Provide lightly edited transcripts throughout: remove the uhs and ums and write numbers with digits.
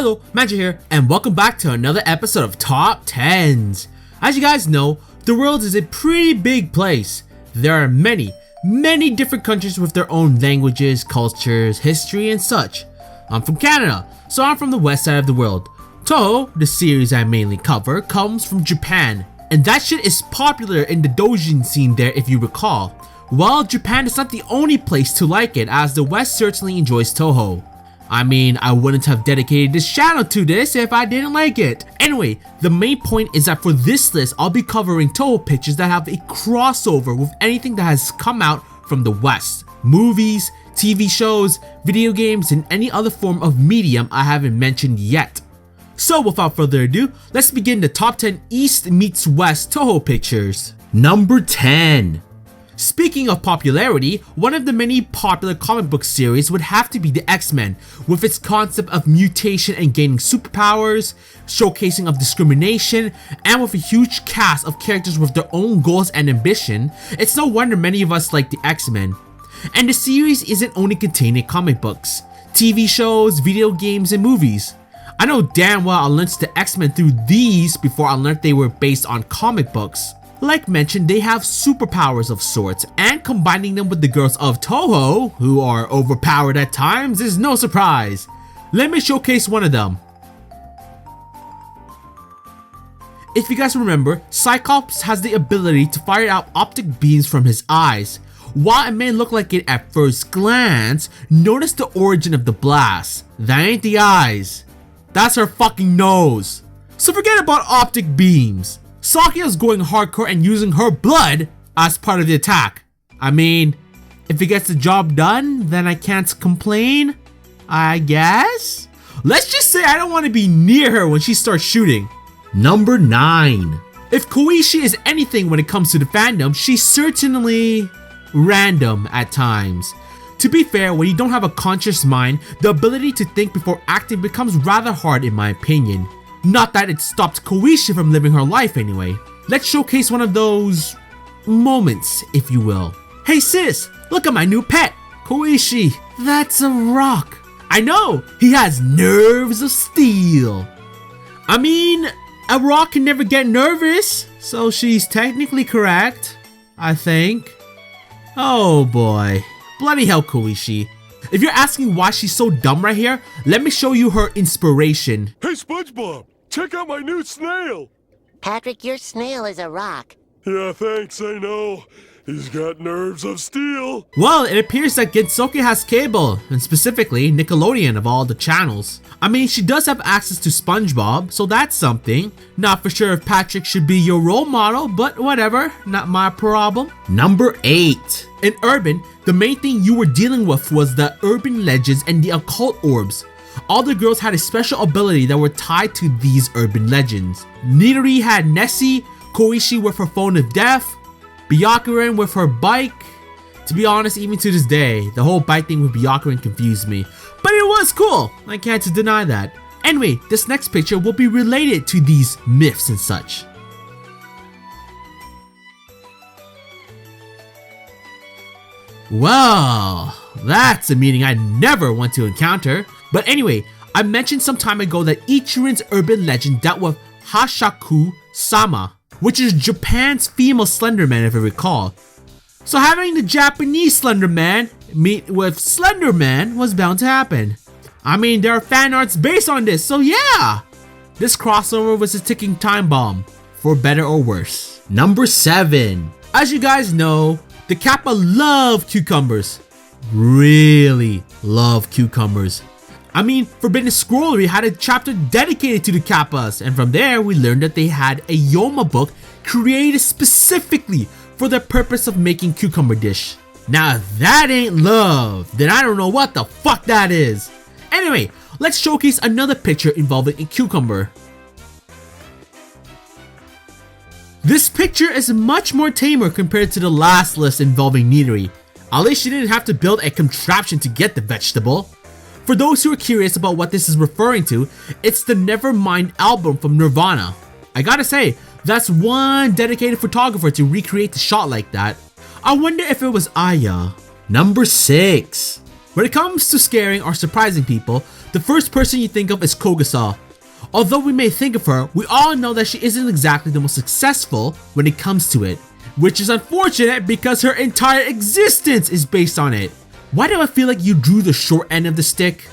Hello, Magi here, and welcome back to another episode of Top 10s. As you guys know, the world is a pretty big place. There are many different countries with their own languages, cultures, history, and such. I'm from Canada, so I'm from the west side of the world. Touhou, the series I mainly cover, comes from Japan, and that shit is popular in the doujin scene there if you recall. Well, Japan is not the only place to like it, as the west certainly enjoys Touhou. I mean, I wouldn't have dedicated this channel to this if I didn't like it. Anyway, the main point is that for this list, I'll be covering Touhou pictures that have a crossover with anything that has come out from the West. Movies, TV shows, video games, and any other form of medium I haven't mentioned yet. So without further ado, let's begin the top 10 East meets West Touhou pictures. Number 10. Speaking of popularity, one of the many popular comic book series would have to be the X-Men, with its concept of mutation and gaining superpowers, showcasing of discrimination, and with a huge cast of characters with their own goals and ambition. It's no wonder many of us like the X-Men. And the series isn't only containing comic books, TV shows, video games, and movies. I know damn well I learned the X-Men through these before I learned they were based on comic books. Like mentioned, they have superpowers of sorts, and combining them with the girls of Touhou, who are overpowered at times, is no surprise. Let me showcase one of them. If you guys remember, Cyclops has the ability to fire out optic beams from his eyes. While it may look like it at first glance, notice the origin of the blast. That ain't the eyes. That's her fucking nose. So forget about optic beams. Sakia's going hardcore and using her blood as part of the attack. I mean, if it gets the job done, then I can't complain, I guess? Let's just say I don't want to be near her when she starts shooting. Number 9. If KOISHI is anything when it comes to the fandom, she's certainly random at times. To be fair, when you don't have a conscious mind, the ability to think before acting becomes rather hard in my opinion. Not that it stopped KOISHI from living her life anyway. Let's showcase one of those moments, if you will. Hey sis, look at my new pet, KOISHI. That's a rock. I know, he has nerves of steel. I mean, a rock can never get nervous, so she's technically correct, I think. Oh boy, bloody hell KOISHI. If you're asking why she's so dumb right here, let me show you her inspiration. Hey SpongeBob, check out my new snail! Patrick, your snail is a rock. Yeah, thanks, I know. He's got nerves of steel. Well, it appears that Gensoke has cable, and specifically Nickelodeon of all the channels. I mean, she does have access to SpongeBob, so that's something. Not for sure if Patrick should be your role model, but whatever, not my problem. Number 8. In Urban, the main thing you were dealing with was the urban legends and the occult orbs. All the girls had a special ability that were tied to these urban legends. Nidori had Nessie, KOISHI with her phone of death, Byakuren with her bike. To be honest, even to this day, the whole bike thing with Byakuren confused me. But it was cool, I can't deny that. Anyway, this next picture will be related to these myths and such. Well, that's a meaning I never want to encounter. But anyway, I mentioned some time ago that Ichiran's urban legend dealt with hasshaku-sama, which is Japan's female Slenderman if I recall. So having the Japanese Slenderman meet with Slenderman was bound to happen. I mean, there are fan arts based on this, so yeah! This crossover was a ticking time bomb, for better or worse. Number 7. As you guys know, the Kappa love cucumbers. Really love cucumbers. I mean, Forbidden Scrollery had a chapter dedicated to the Kappas, and from there we learned that they had a Yoma book created specifically for the purpose of making cucumber dish. Now if that ain't love, then I don't know what the fuck that is. Anyway, let's showcase another picture involving a cucumber. This picture is much more tamer compared to the last list involving Nidori. At least she didn't have to build a contraption to get the vegetable. For those who are curious about what this is referring to, it's the Nevermind album from Nirvana. I gotta say, that's one dedicated photographer to recreate the shot like that. I wonder if it was Aya. Number 6. When it comes to scaring or surprising people, The first person you think of is Kogasa. Although we may think of her, we all know that she isn't exactly the most successful when it comes to it, which is unfortunate because her entire existence is based on it. Why do I feel like you drew the short end of the stick?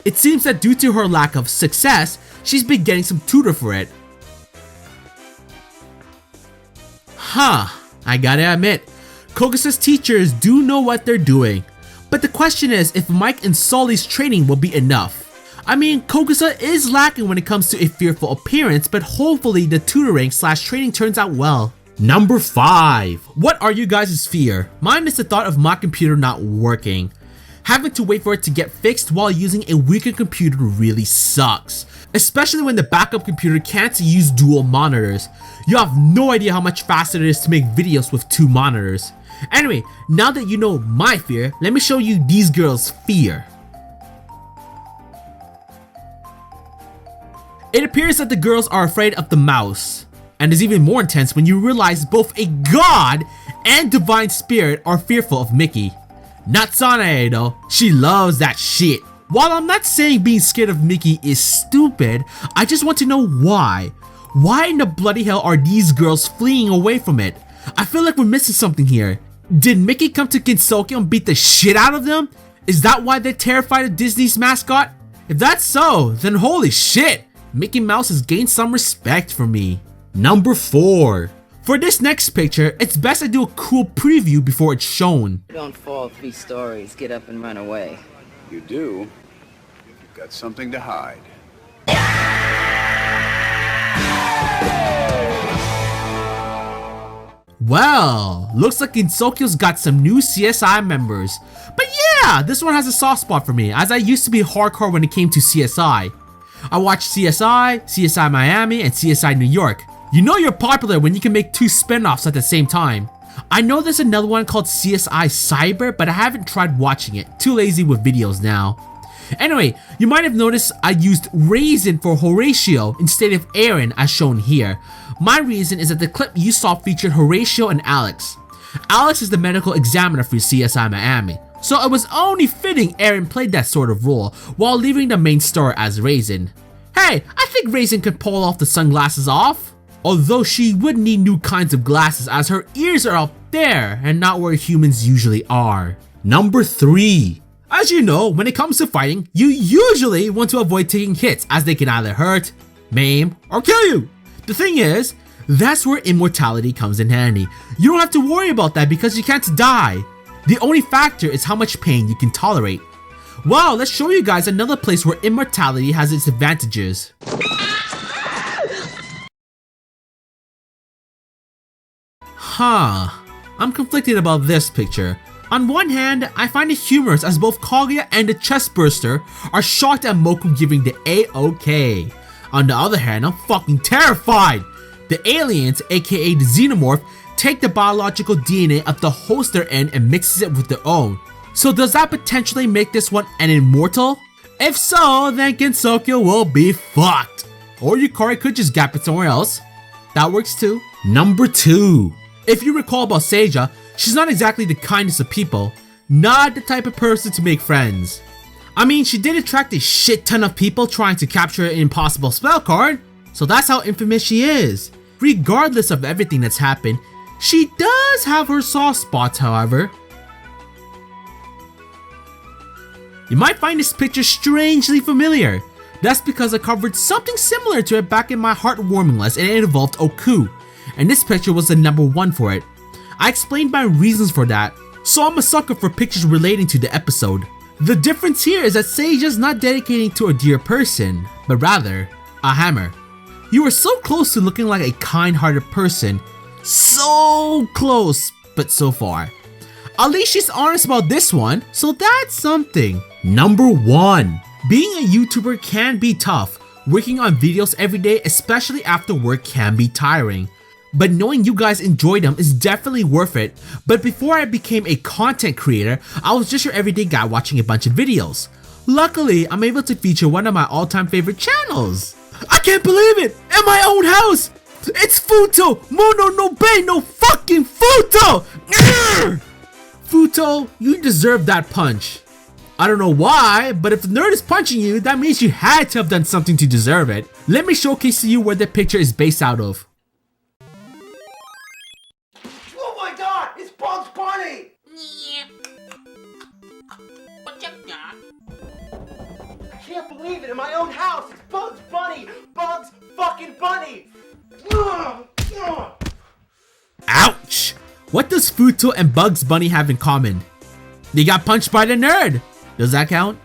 It seems that due to her lack of success, she's been getting some tutor for it. I gotta admit, Kogasa's teachers do know what they're doing. But the question is if Mike and Sully's training will be enough. I mean, Kogasa is lacking when it comes to a fearful appearance, but hopefully the tutoring/training turns out well. Number 5. What are you guys' fear? Mine is the thought of my computer not working. Having to wait for it to get fixed while using a weaker computer really sucks. Especially when the backup computer can't use dual monitors. You have no idea how much faster it is to make videos with 2 monitors. Anyway, now that you know my fear, let me show you these girls' fear. It appears that the girls are afraid of the mouse. And is even more intense when you realize both a god and divine spirit are fearful of Mickey. Not Sanae though, she loves that shit. While I'm not saying being scared of Mickey is stupid, I just want to know why. Why in the bloody hell are these girls fleeing away from it? I feel like we're missing something here. Did Mickey come to Kinsokyo and beat the shit out of them? Is that why they're terrified of Disney's mascot? If that's so, then holy shit, Mickey Mouse has gained some respect for me. Number 4. For this next picture, it's best I do a cool preview before it's shown. Don't fall 3 stories, get up and run away. You do, if you've got something to hide. Well, looks like Insokyo's got some new CSI members. But yeah, this one has a soft spot for me, as I used to be hardcore when it came to CSI. I watched CSI, CSI Miami, and CSI New York. You know you're popular when you can make 2 spin-offs at the same time. I know there's another one called CSI Cyber, but I haven't tried watching it. Too lazy with videos now. Anyway, you might have noticed I used Raisin for Horatio instead of Aaron as shown here. My reason is that the clip you saw featured Horatio and Alex. Alex is the medical examiner for CSI Miami, so it was only fitting Aaron played that sort of role while leaving the main star as Raisin. Hey, I think Raisin could pull off the sunglasses off. Although she would need new kinds of glasses as her ears are up there and not where humans usually are. Number 3. As you know, when it comes to fighting, you usually want to avoid taking hits as they can either hurt, maim, or kill you. The thing is, that's where immortality comes in handy. You don't have to worry about that because you can't die. The only factor is how much pain you can tolerate. Well, let's show you guys another place where immortality has its advantages. I'm conflicted about this picture. On one hand, I find it humorous as both Kaguya and the chestburster are shocked at Moku giving the A-OK. On the other hand, I'm fucking terrified. The aliens, aka the xenomorph, take the biological DNA of the host they're in and mixes it with their own. So does that potentially make this one an immortal? If so, then Gensokyo will be fucked. Or Yukari could just gap it somewhere else. That works too. Number 2. If you recall about Seija, she's not exactly the kindest of people. Not the type of person to make friends. I mean, she did attract a shit ton of people trying to capture an impossible spell card. So that's how infamous she is. Regardless of everything that's happened, she does have her soft spots, however. You might find this picture strangely familiar. That's because I covered something similar to it back in my heartwarming list and it involved Oku. And this picture was the number 1 for it. I explained my reasons for that, so I'm a sucker for pictures relating to the episode. The difference here is that Seija's not dedicating to a dear person, but rather, a hammer. You are so close to looking like a kind-hearted person. So close, but so far. At least she's honest about this one, so that's something. Number 1. Being a YouTuber can be tough. Working on videos every day, especially after work, can be tiring. But knowing you guys enjoy them is definitely worth it. But before I became a content creator, I was just your everyday guy watching a bunch of videos. Luckily, I'm able to feature one of my all-time favorite channels. I can't believe it! In my own house! It's Futo! Mono no Bei no fucking Futo! Futo, you deserve that punch. I don't know why, but if the nerd is punching you, that means you had to have done something to deserve it. Let me showcase to you where the picture is based out of. Oh my god, it's Bugs Bunny! I can't believe it, in my own house, it's Bugs Bunny! Bugs fucking Bunny! Ouch! What does Futo and Bugs Bunny have in common? They got punched by the nerd! Does that count?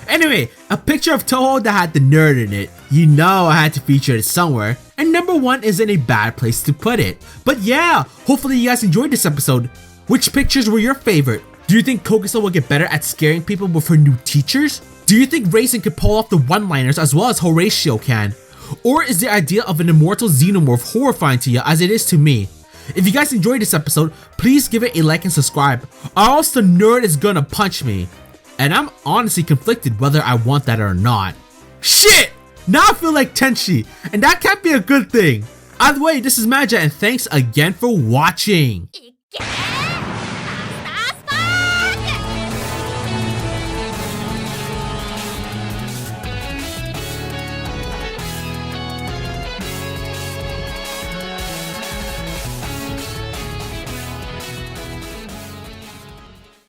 Anyway, a picture of Touhou that had the nerd in it. You know I had to feature it somewhere, and number 1 isn't a bad place to put it. But yeah, hopefully you guys enjoyed this episode. Which pictures were your favorite? Do you think KOISHI will get better at scaring people with her new teachers? Do you think Raisin could pull off the one-liners as well as Horatio can? Or is the idea of an immortal xenomorph horrifying to you as it is to me? If you guys enjoyed this episode, please give it a like and subscribe, or else the nerd is gonna punch me. And I'm honestly conflicted whether I want that or not. Shit! Now I feel like Tenshi, and that can't be a good thing. Either way, this is Magi, and thanks again for watching.